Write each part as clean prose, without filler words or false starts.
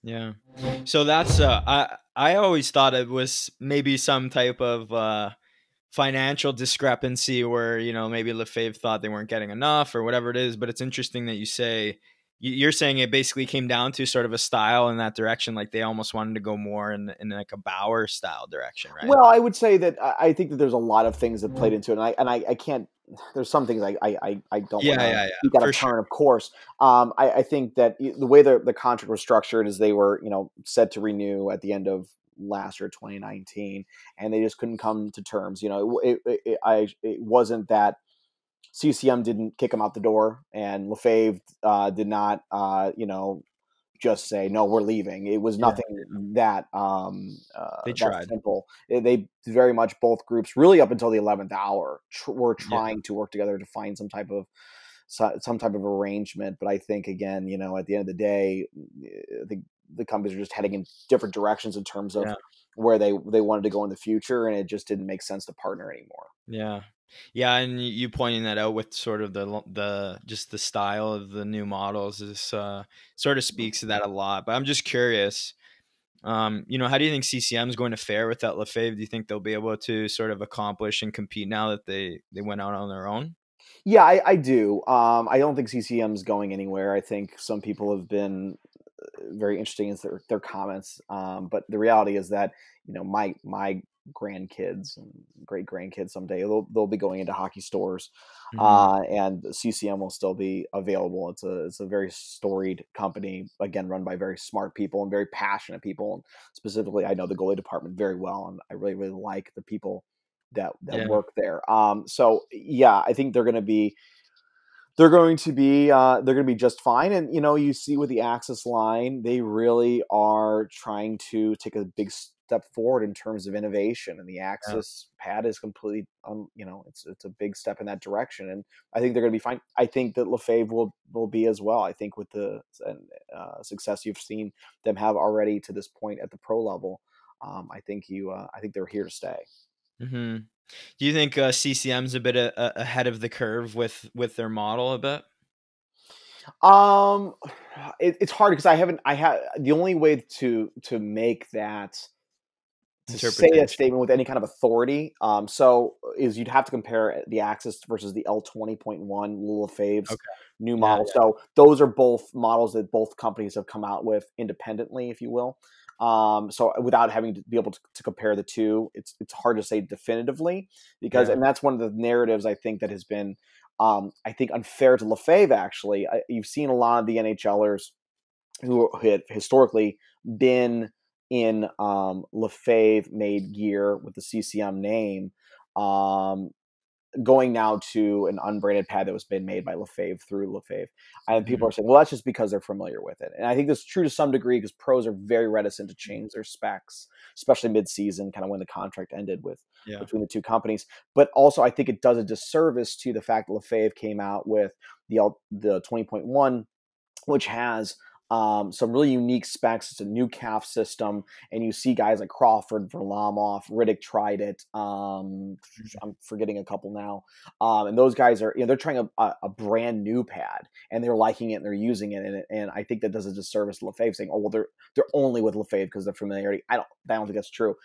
Yeah. So that's I always thought it was maybe some type of financial discrepancy where, maybe Lefebvre thought they weren't getting enough or whatever it is, but it's interesting that you say you're saying it basically came down to sort of a style in that direction, like they almost wanted to go more in like a Bauer style direction, right? Well, I would say that I think that there's a lot of things that played into it, and I can't. There's some things I don't want Yeah, to yeah, yeah, speak out of for sure. turn, of course. I think that the way the contract was structured is they were set to renew at the end of last year, 2019, and they just couldn't come to terms. It wasn't that CCM didn't kick them out the door, and Lefebvre did not just say no, we're leaving. It was Yeah, nothing that they that tried. simple. They very much, both groups, really up until the 11th hour, were Yeah. trying to work together to find some type of arrangement. But I think, again, at the end of the day, the companies are just heading in different directions in terms of Yeah. where they wanted to go in the future, and it just didn't make sense to partner anymore. Yeah. Yeah, and you pointing that out with sort of the just the style of the new models is sort of speaks to that a lot. But I'm just curious, how do you think CCM is going to fare with that Lefebvre? Do you think they'll be able to sort of accomplish and compete now that they went out on their own? Yeah, I do. I don't think CCM is going anywhere. I think some people have been very interesting in their comments. But the reality is that my grandkids and great grandkids someday they'll be going into hockey stores, Hmm. and CCM will still be available. It's a very storied company, again, run by very smart people and very passionate people. And specifically, I know the goalie department very well, and I really like the people that Yeah. work there. So yeah, I think they're going to be just fine. And you see with the Axis line, they really are trying to take a big step forward in terms of innovation, and the Yeah. Axis pad is completely it's a big step in that direction, and I think they're going to be fine. I think that Lefebvre will be as well. I think with the success you've seen them have already to this point at the pro level, I think they're here to stay. Hmm. Do you think CCM's a bit ahead of the curve with their model a bit? Um, it's hard because I have the only way to make that, to say a Interpretation. statement with any kind of authority, is you'd have to compare the Axis versus the L20.1 Lefebvre's Okay. new Yeah. model. So those are both models that both companies have come out with independently, if you will. So without having to be able to compare the two, it's hard to say definitively, because, Yeah. and that's one of the narratives I think that has been, I think, unfair to Lefebvre. Actually, you've seen a lot of the NHLers who had historically been in Lefebvre made gear with the CCM name, um, going now to an unbranded pad that was been made by Lefebvre through Lefebvre. And people Hmm. are saying, well, that's just because they're familiar with it. And I think that's true to some degree, because pros are very reticent to change their specs, especially mid-season, kind of when the contract ended with Yeah. between the two companies. But also, I think it does a disservice to the fact that Lefebvre came out with the 20.1, which has some really unique specs. It's a new calf system, and you see guys like Crawford, Varlamov, Riddick tried it. I'm forgetting a couple now, and those guys are, they're trying a brand new pad, and they're liking it and they're using it, and I think that does a disservice to Lefebvre, saying, oh well, they're only with Lefebvre because of familiarity. I don't think that's true.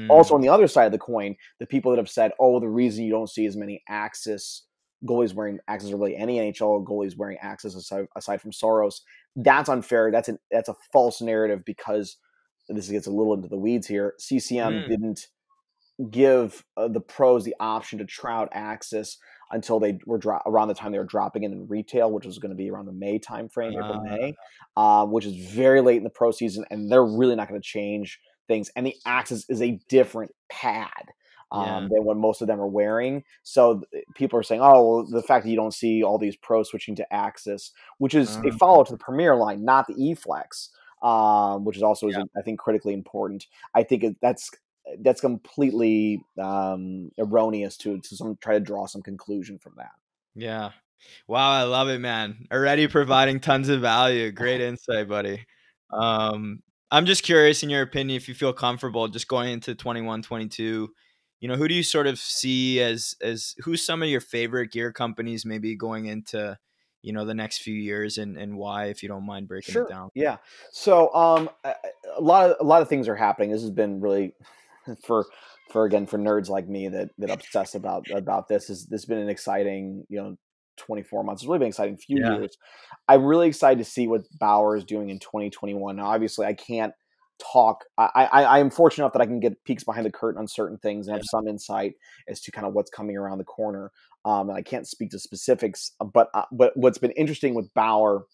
Also, on Mm. the other side of the coin, the people that have said, oh, the reason you don't see as many Axis goalies wearing Axis, or really any NHL goalies wearing Axis aside from Soros, that's unfair. That's a false narrative, because this gets a little into the weeds here. CCM Mm. didn't give the pros the option to try out Axis until they were around the time they were dropping in retail, which was going to be around the May timeframe, April Uh, May, which is very late in the pro season, and they're really not going to change things. And the Axis is a different pad yeah. than what most of them are wearing. So people are saying, oh, well, the fact that you don't see all these pros switching to Axis, which is a Uh, follow to the Premier line, not the E-Flex, which is also, yeah. I think, critically important. I think that's completely erroneous to try to draw some conclusion from that. Yeah. Wow, I love it, man. Already providing tons of value. Great insight, buddy. Um, I'm just curious, in your opinion, if you feel comfortable just going into 21, 22, who do you sort of see as who's some of your favorite gear companies maybe going into, the next few years, and why, if you don't mind breaking it Sure. down. Yeah. So a lot of things are happening. This has been really for again for nerds like me that obsess about this has been an exciting 24 months. It's really been an exciting few Yeah. years. I'm really excited to see what Bauer is doing in 2021. Now, obviously, I can't talk. I am fortunate enough that I can get peeks behind the curtain on certain things and have some insight as to kind of what's coming around the corner. And I can't speak to specifics, but what's been interesting with Bauer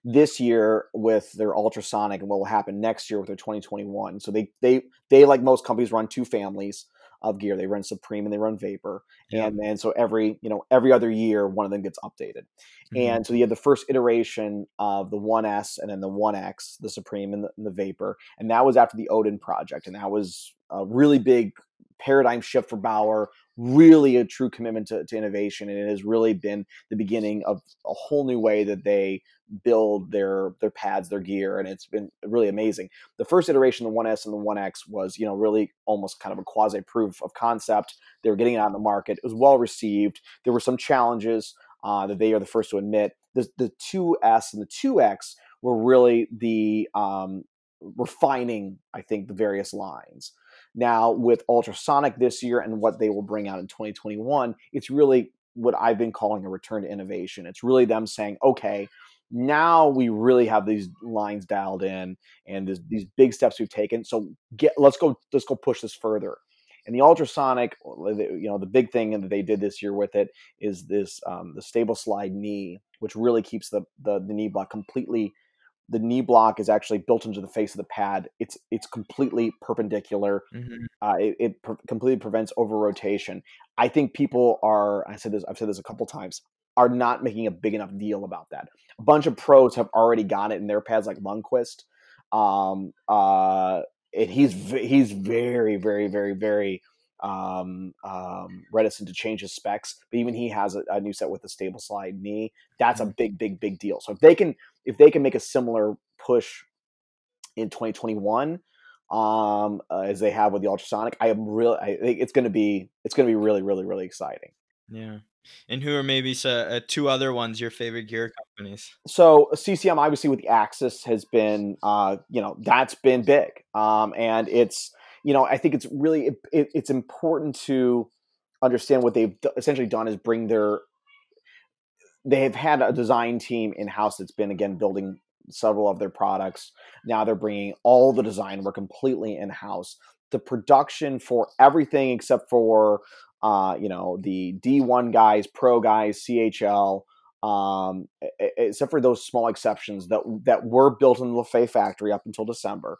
this year with their ultrasonic and what will happen next year with their 2021. So they like most companies run two families of gear. They run Supreme and they run Vapor. Yeah. And so every other year one of them gets updated. Mhm. And so you have the first iteration of the 1S and then the 1X, the Supreme and the Vapor. And that was after the Odin project. And that was a really big paradigm shift for Bauer, really a true commitment to innovation. And it has really been the beginning of a whole new way that they build their pads, their gear, and it's been really amazing. The first iteration, the 1S and the 1X, was really almost kind of a quasi proof of concept. They were getting it out in the market. It was well received. There were some challenges that they are the first to admit. The 2S and the 2X were really the refining, I think, the various lines. Now with ultrasonic this year and what they will bring out in 2021, it's really what I've been calling a return to innovation. It's really them saying, okay, now we really have these lines dialed in and these big steps we've taken. So let's go push this further. And the ultrasonic, the big thing that they did this year with it is this the stable slide knee, which really keeps the knee block completely. The knee block is actually built into the face of the pad. It's completely perpendicular. Mhm. Completely prevents over rotation. I think people are. I've said this a couple times. Are not making a big enough deal about that. A bunch of pros have already got it in their pads, like Lundqvist. And he's very, very, very, very reticent to change his specs. But even he has a new set with the stable slide knee. That's a Mhm. big, big, big deal. So if they can make a similar push in 2021 as they have with the ultrasonic, I think it's going to be really, really, really exciting. Yeah. And who are maybe two other ones, your favorite gear companies? So CCM obviously with the Axis has been that's been big. And it's I think it's really it's important to understand what they've essentially done is they have had a design team in house that's been again building several of their products. Now they're bringing all the design work completely in house. The production for everything except for the D1 guys, pro guys, CHL, except for those small exceptions that were built in the Lefevre factory up until December.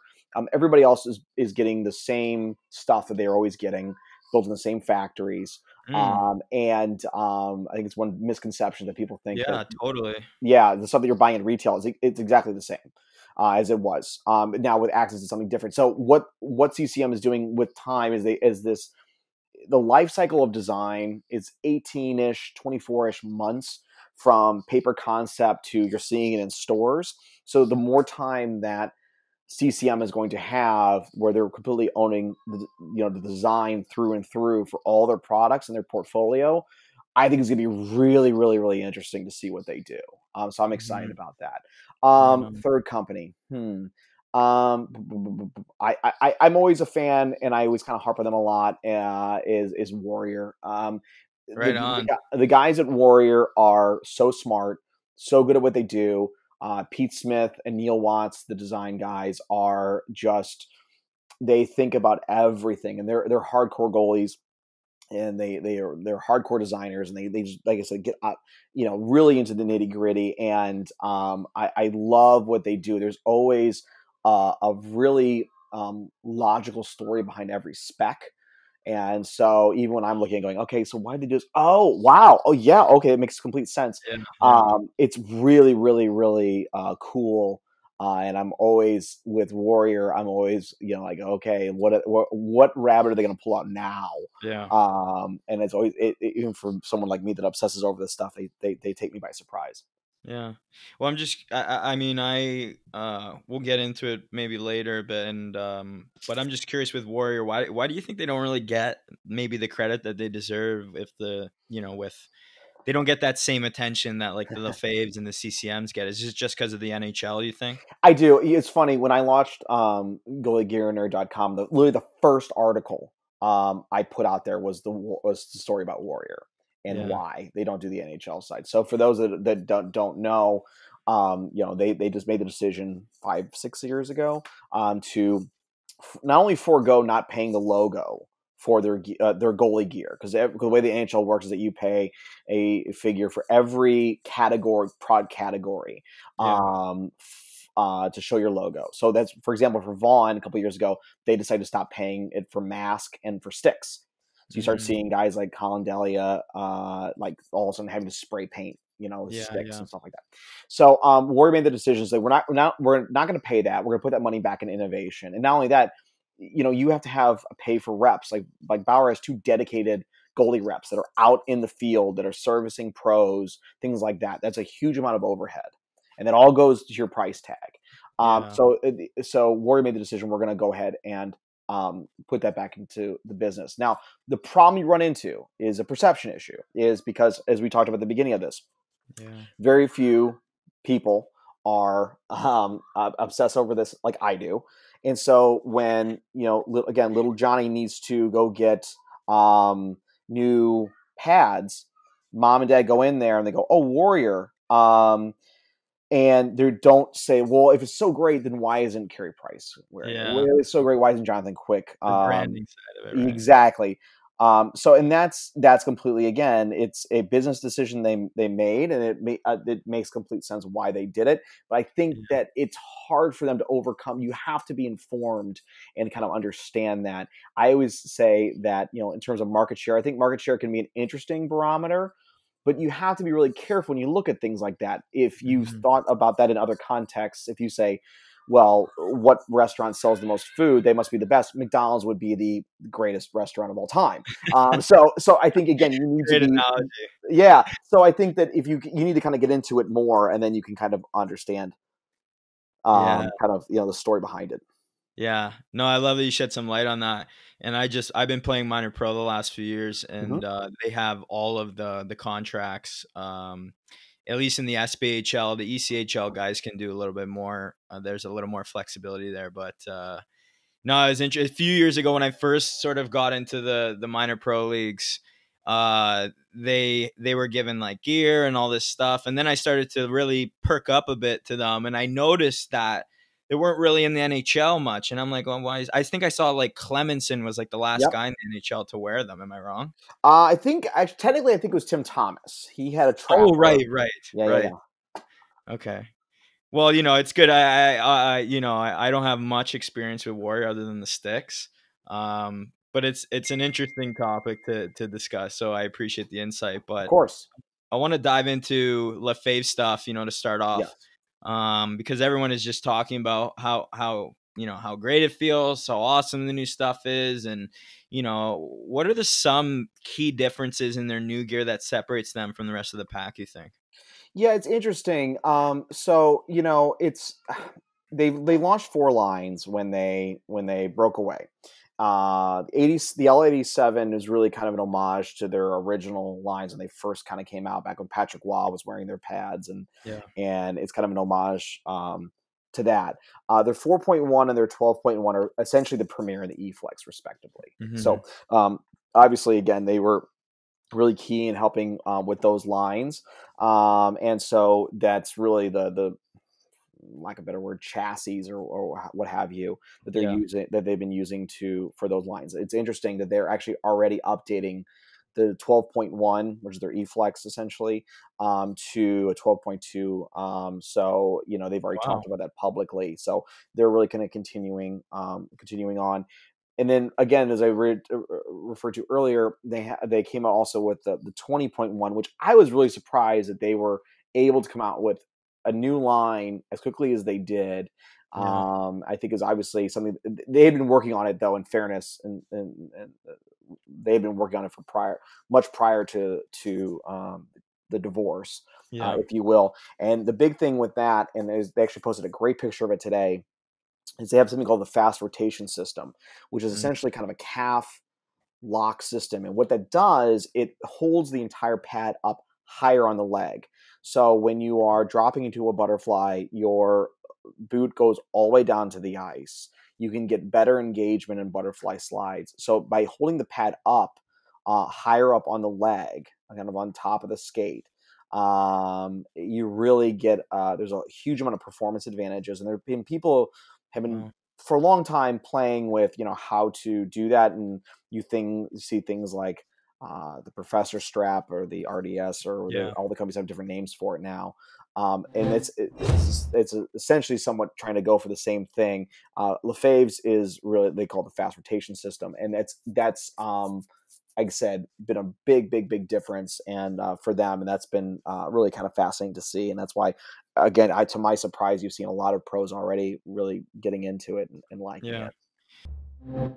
Everybody else is getting the same stuff that they're always getting built in the same factories. Mm. I think it's one misconception that people think that, Yeah, totally. yeah, the stuff that you're buying in retail it's exactly the same as it was. Now with Axis, it's something different. So what CCM is doing with time is the life cycle of design is 18-ish, 24-ish months from paper concept to you're seeing it in stores. So the more time that CCM is going to have where they're completely owning the design through and through for all their products and their portfolio, I think it's going to be really, really, really interesting to see what they do. So I'm excited Mhm. about that. Right on. Third company. I'm always a fan, and I always kind of harp on them a lot. Is Warrior. Right on. The guys at Warrior are so smart, so good at what they do. Pete Smith and Neil Watts, the design guys, are just they think about everything, and they're hardcore goalies, and they're hardcore designers, and they just, like I said, get up, really into the nitty gritty, and I love what they do. There's always a really logical story behind every spec. And so even when I'm looking and going, okay, so why did they do this? Oh, wow. Oh, yeah. Okay. It makes complete sense. Yeah, yeah. It's really, really, really cool. And I'm always with Warrior. I'm always, like, okay, what rabbit are they going to pull out now? Yeah. And it's always, even for someone like me that obsesses over this stuff, they take me by surprise. Yeah. Well, I'm just I mean, we'll get into it maybe later, but I'm just curious with Warrior, why do you think they don't really get maybe the credit that they deserve, if with they don't get that same attention that like the Faves and the CCMs get? Is it just because of the NHL, you think? I do. It's funny when I launched goaliegearnerd.com, literally the first article I put out there was the story about Warrior and Yeah. why they don't do the NHL side. So for those that don't know, they just made the decision 5-6 years ago to not only forego not paying the logo for their goalie gear, because the way the NHL works is that you pay a figure for every prod category. Yeah. To show your logo. So that's, for example, for Vaughn a couple of years ago, they decided to stop paying it for mask and for sticks. So you start seeing guys like Colin Delia, like all of a sudden having to spray paint, sticks and stuff like that. So Warrior made the decision that we're not going to pay that. We're going to put that money back in innovation. And not only that, you have to have a pay for reps. Like Bauer has 2 dedicated goalie reps that are out in the field, that are servicing pros, things like that. That's a huge amount of overhead. And that all goes to your price tag. So Warrior made the decision, we're going to go ahead and put that back into the business. Now, the problem you run into is a perception issue, is because, as we talked about at the beginning of this, very few people are obsessed over this like I do. And so when, little Johnny needs to go get new pads, mom and dad go in there and they go, "Oh, Warrior." And they don't say, well, if it's so great, then why isn't Carey Price wearing it? Well, it's so great, why isn't Jonathan Quick? The branding side of it, right? Exactly. And that's completely, again, it's a business decision they made, and it makes complete sense why they did it. But I think that it's hard for them to overcome. You have to be informed and kind of understand that. I always say that, in terms of market share, I think market share can be an interesting barometer. But you have to be really careful when you look at things like that. If you've thought about that in other contexts, if you say, well, what restaurant sells the most food, they must be the best. McDonald's would be the greatest restaurant of all time. So I think, again, you need Great to be, analogy. yeah. So I think that if you need to kind of get into it more, and then you can kind of understand kind of, the story behind it. Yeah. No, I love that you shed some light on that. And I've been playing minor pro the last few years, and they have all of the contracts. At least in the SBHL, the ECHL guys can do a little bit more. There's a little more flexibility there, but no, it was interesting. A few years ago when I first sort of got into the minor pro leagues, they were given like gear and all this stuff, and then I started to really perk up a bit to them, and I noticed that they weren't really in the NHL much, and I'm like, well, why? I think I saw like Clemenson was like the last guy in the NHL to wear them. Am I wrong? Technically, I think it was Tim Thomas. He had a trapper. Oh, right. Yeah. Okay. Well, it's good. I don't have much experience with Warrior other than the sticks. But it's an interesting topic to discuss. So I appreciate the insight. But Of course, I want to dive into Lefevre stuff, to start off. Yes. Because everyone is just talking about how great it feels, how awesome the new stuff is, and what are some key differences in their new gear that separates them from the rest of the pack, you think? Yeah, it's interesting. So it's they launched 4 lines when they broke away. The L87 is really kind of an homage to their original lines when they first kind of came out back when Patrick Waugh was wearing their pads, and it's kind of an homage to that. Their 4.1 and their 12.1 are essentially the Premier and the E-Flex, respectively. So obviously, again, they were really key in helping with those lines, and so that's really the lack of a better word, chassis or what have you, that they're using, that they've been using for those lines. It's interesting that they're actually already updating the 12.1, which is their E-Flex essentially, to a 12.2. So they've already talked about that publicly. So they're really kind of continuing on. And then again, as I referred to earlier, they came out also with the 20.1, which I was really surprised that they were able to come out with a new line as quickly as they did. I think is obviously something they had been working on it, though, in fairness, and they've been working on it for much prior to the divorce, if you will. And the big thing with that, and they actually posted a great picture of it today, is they have something called the fast rotation system, which is essentially kind of a calf lock system. And what that does, it holds the entire pad up higher on the leg. So when you are dropping into a butterfly, your boot goes all the way down to the ice. You can get better engagement in butterfly slides. So by holding the pad up, higher up on the leg, kind of on top of the skate, you really get there's a huge amount of performance advantages. And there have been people have been for a long time playing with how to do that, and you see things like the Professor Strap or the RDS or all the companies have different names for it now. And it's essentially somewhat trying to go for the same thing. Lefebvre's is really, they call it the fast rotation system, and that's like I said, been a big difference and for them, and that's been really kind of fascinating to see. And that's why, again, to my surprise, you've seen a lot of pros already really getting into it and liking it.